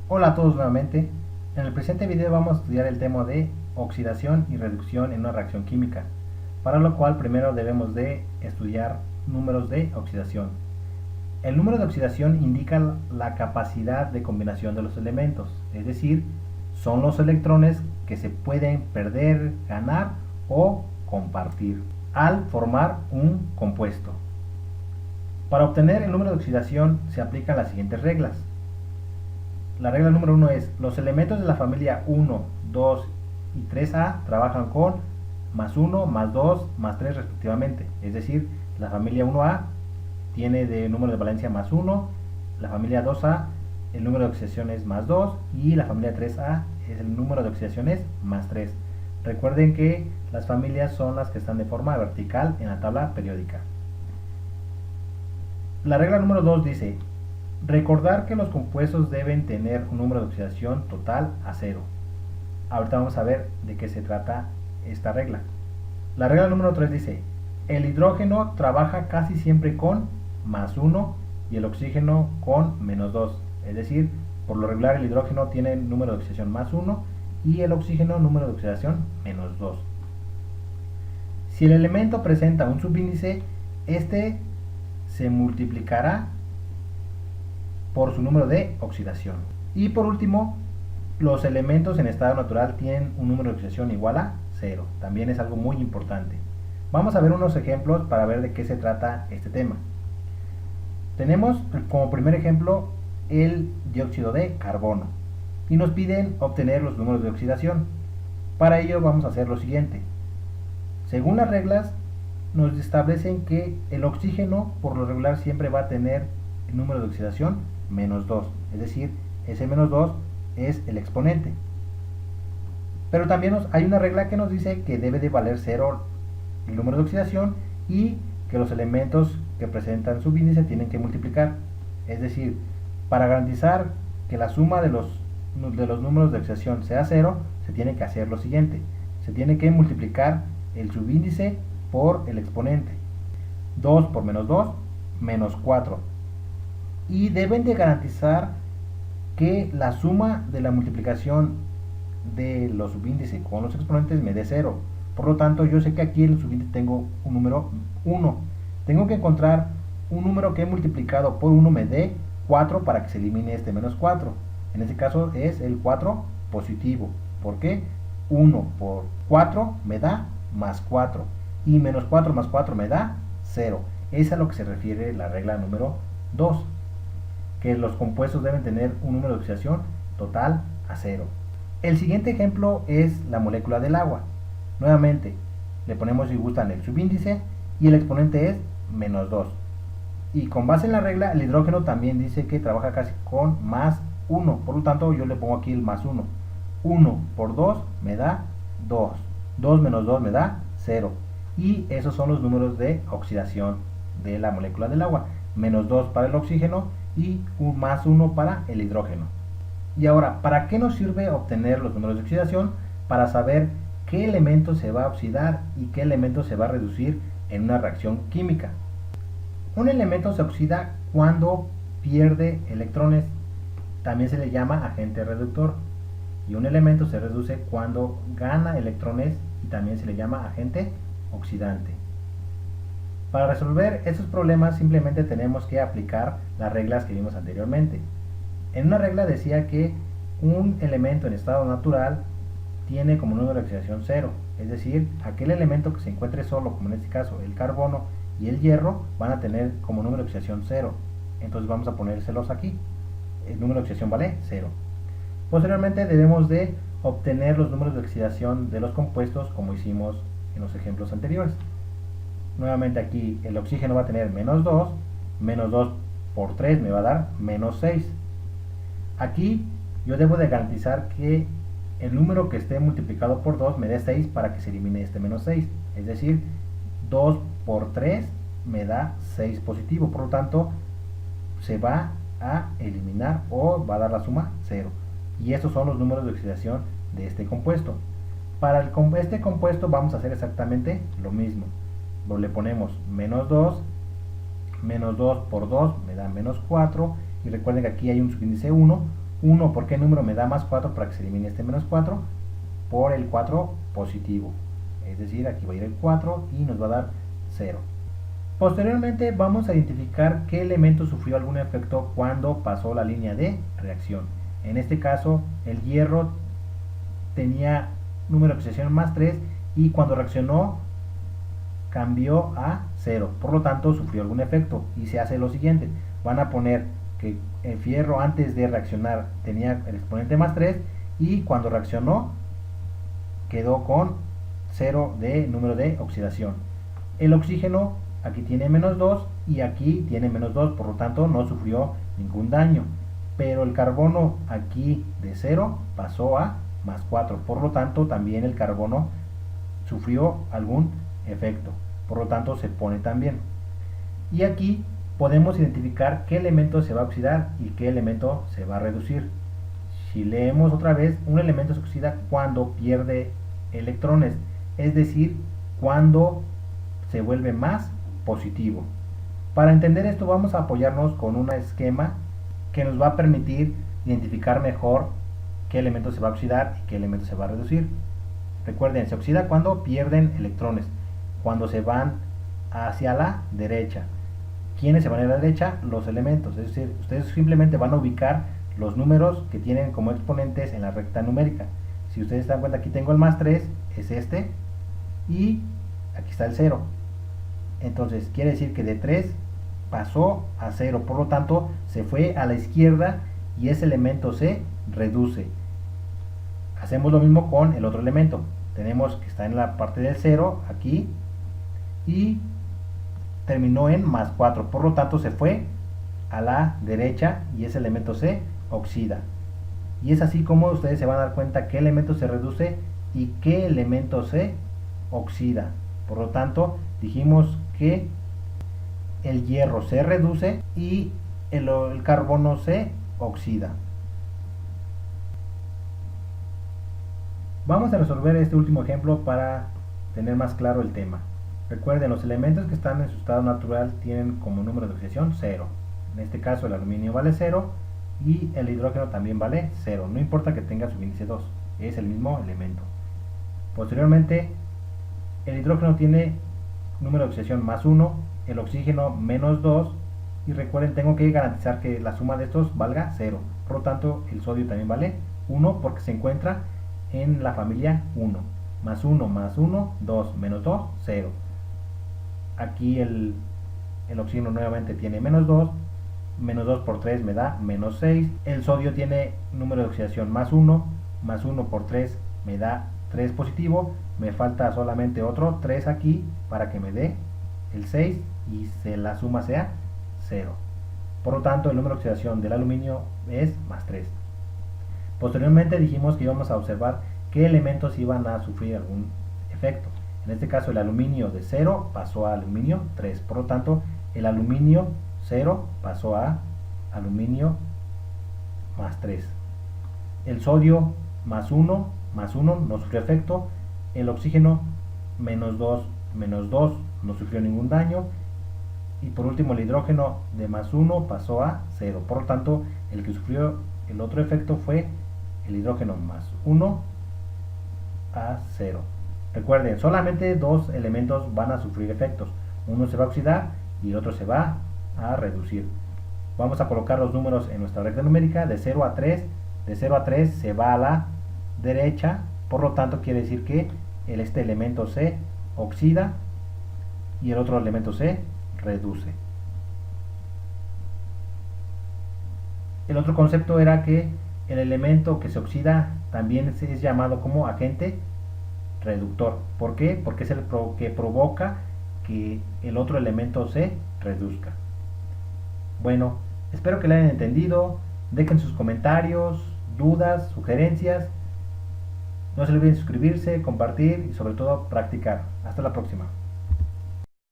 Hola a todos nuevamente. En el presente video vamos a estudiar el tema de oxidación y reducción en una reacción química, para lo cual primero debemos de estudiar números de oxidación. El número de oxidación indica la capacidad de combinación de los elementos, es decir, son los electrones que se pueden perder, ganar o compartir al formar un compuesto. Para obtener el número de oxidación se aplican las siguientes reglas. La regla número 1 es: los elementos de la familia 1, 2 y 3A trabajan con más 1, más 2, más 3 respectivamente. Es decir, la familia 1A tiene de número de valencia más 1, la familia 2A el número de oxidación es más 2 y la familia 3A es el número de oxidación es más 3. Recuerden que las familias son las que están de forma vertical en la tabla periódica. La regla número 2 dice: recordar que los compuestos deben tener un número de oxidación total a 0. Ahorita vamos a ver de qué se trata esta regla. La regla número 3 dice: el hidrógeno trabaja casi siempre con más 1 y el oxígeno con menos 2. Es decir, por lo regular el hidrógeno tiene número de oxidación más 1 y el oxígeno número de oxidación menos 2. Si el elemento presenta un subíndice, este se multiplicará por su número de oxidación. Y por último, los elementos en estado natural tienen un número de oxidación igual a 0. También es algo muy importante. Vamos a ver unos ejemplos para ver de qué se trata este tema. Tenemos como primer ejemplo el dióxido de carbono y nos piden obtener los números de oxidación. Para ello vamos a hacer lo siguiente. Según las reglas, nos establecen que el oxígeno por lo regular siempre va a tener el número de oxidación menos 2, es decir, ese menos 2 es el exponente. Pero también hay una regla que nos dice que debe de valer 0 el número de oxidación y que los elementos que presentan subíndice tienen que multiplicar. Es decir, para garantizar que la suma de los números de oxidación sea 0, se tiene que hacer lo siguiente. Se tiene que multiplicar el subíndice por el exponente. 2 por menos 2, menos 4. Y deben de garantizar que la suma de la multiplicación de los subíndices con los exponentes me dé 0. Por lo tanto, yo sé que aquí en el subíndice tengo un número 1. Tengo que encontrar un número que he multiplicado por 1 me dé 4 para que se elimine este menos 4. En este caso es el 4 positivo. ¿Por qué? 1 por 4 me da más 4. Y menos 4 más 4 me da 0. Es a lo que se refiere la regla número 2. Que los compuestos deben tener un número de oxidación total a 0. El siguiente ejemplo es la molécula del agua. Nuevamente, le ponemos, si gustan, el subíndice y el exponente es menos 2. Y con base en la regla, el hidrógeno también dice que trabaja casi con más 1. Por lo tanto, yo le pongo aquí el más 1. 1 por 2 me da 2. 2 menos 2 me da 0. Y esos son los números de oxidación de la molécula del agua. Menos 2 para el oxígeno y más 1 para el hidrógeno. Y ahora, ¿para qué nos sirve obtener los números de oxidación? Para saber qué elemento se va a oxidar y qué elemento se va a reducir en una reacción química. Un elemento se oxida cuando pierde electrones, también se le llama agente reductor. Y un elemento se reduce cuando gana electrones y también se le llama agente oxidante. Para resolver estos problemas simplemente tenemos que aplicar las reglas que vimos anteriormente. En una regla decía que un elemento en estado natural tiene como número de oxidación 0, es decir, aquel elemento que se encuentre solo, como en este caso el carbono y el hierro, van a tener como número de oxidación 0. Entonces vamos a ponérselos aquí. El número de oxidación vale 0. Posteriormente debemos de obtener los números de oxidación de los compuestos como hicimos en los ejemplos anteriores. Nuevamente aquí el oxígeno va a tener menos 2, menos 2 por 3 me va a dar menos 6. Aquí yo debo de garantizar que el número que esté multiplicado por 2 me dé 6 para que se elimine este menos 6. Es decir, 2 por 3 me da 6 positivo, por lo tanto se va a eliminar o va a dar la suma 0. Y estos son los números de oxidación de este compuesto. Para este compuesto vamos a hacer exactamente lo mismo. Le ponemos menos 2 por 2 me da menos 4, y recuerden que aquí hay un subíndice 1, 1, ¿por qué número me da más 4 para que se elimine este menos 4? Por el 4 positivo. Es decir, aquí va a ir el 4 y nos va a dar 0. Posteriormente vamos a identificar qué elemento sufrió algún efecto cuando pasó la línea de reacción. En este caso, el hierro tenía número de oxidación más 3 y cuando reaccionó cambió a 0. Por lo tanto, sufrió algún efecto y se hace lo siguiente. Van a poner que el fierro antes de reaccionar tenía el exponente más 3 y cuando reaccionó quedó con 0 de número de oxidación. El oxígeno aquí tiene menos 2 y aquí tiene menos 2, por lo tanto no sufrió ningún daño. Pero el carbono aquí de 0 pasó a más 4, por lo tanto también el carbono sufrió algún efecto, por lo tanto se pone también. Y aquí podemos identificar qué elemento se va a oxidar y qué elemento se va a reducir. Si leemos otra vez, un elemento se oxida cuando pierde electrones, es decir, cuando se vuelve más positivo. Para entender esto vamos a apoyarnos con un esquema que nos va a permitir identificar mejor qué elemento se va a oxidar y qué elemento se va a reducir. Recuerden, se oxida cuando pierden electrones, cuando se van hacia la derecha. ¿Quiénes se van a la derecha? Los elementos, es decir, ustedes simplemente van a ubicar los números que tienen como exponentes en la recta numérica. Si ustedes se dan cuenta, aquí tengo el más 3, es este, y aquí está el 0. Entonces, quiere decir que de 3 pasó a 0, por lo tanto, se fue a la izquierda y ese elemento se reduce. Hacemos lo mismo con el otro elemento. Tenemos que está en la parte del 0, aquí, y terminó en más 4, por lo tanto se fue a la derecha y ese elemento se oxida. Y es así como ustedes se van a dar cuenta qué elemento se reduce y qué elemento se oxida. Por lo tanto, dijimos que el hierro se reduce y el carbono se oxida. Vamos a resolver este último ejemplo para tener más claro el tema. Recuerden, los elementos que están en su estado natural tienen como número de oxidación 0. En este caso el aluminio vale 0 y el hidrógeno también vale 0. No importa que tenga su índice 2, es el mismo elemento. Posteriormente, el hidrógeno tiene número de oxidación más 1, el oxígeno menos 2 y recuerden, tengo que garantizar que la suma de estos valga 0. Por lo tanto, el sodio también vale 1 porque se encuentra en la familia 1. Más 1 más 1, 2 menos 2, 0. Aquí el oxígeno nuevamente tiene menos 2, menos 2 por 3 me da menos 6. El sodio tiene número de oxidación más 1 por 3 me da 3 positivo. Me falta solamente otro 3 aquí para que me dé el 6 y la suma sea 0. Por lo tanto, el número de oxidación del aluminio es más 3. Posteriormente dijimos que íbamos a observar qué elementos iban a sufrir algún efecto. En este caso, el aluminio de 0 pasó a aluminio 3. Por lo tanto, el aluminio 0 pasó a aluminio más 3. El sodio más 1 no sufrió efecto. El oxígeno menos 2 no sufrió ningún daño. Y por último, el hidrógeno de más 1 pasó a 0. Por lo tanto, el que sufrió el otro efecto fue el hidrógeno más 1 a 0. Recuerden, solamente dos elementos van a sufrir efectos. Uno se va a oxidar y el otro se va a reducir. Vamos a colocar los números en nuestra recta numérica de 0 a 3. De 0 a 3 se va a la derecha, por lo tanto quiere decir que este elemento se oxida y el otro elemento se reduce. El otro concepto era que el elemento que se oxida también es llamado como agente reductor. ¿Por qué? Porque es el que provoca que el otro elemento se reduzca. Bueno, espero que lo hayan entendido. Dejen sus comentarios, dudas, sugerencias. No se olviden suscribirse, compartir y sobre todo practicar. Hasta la próxima.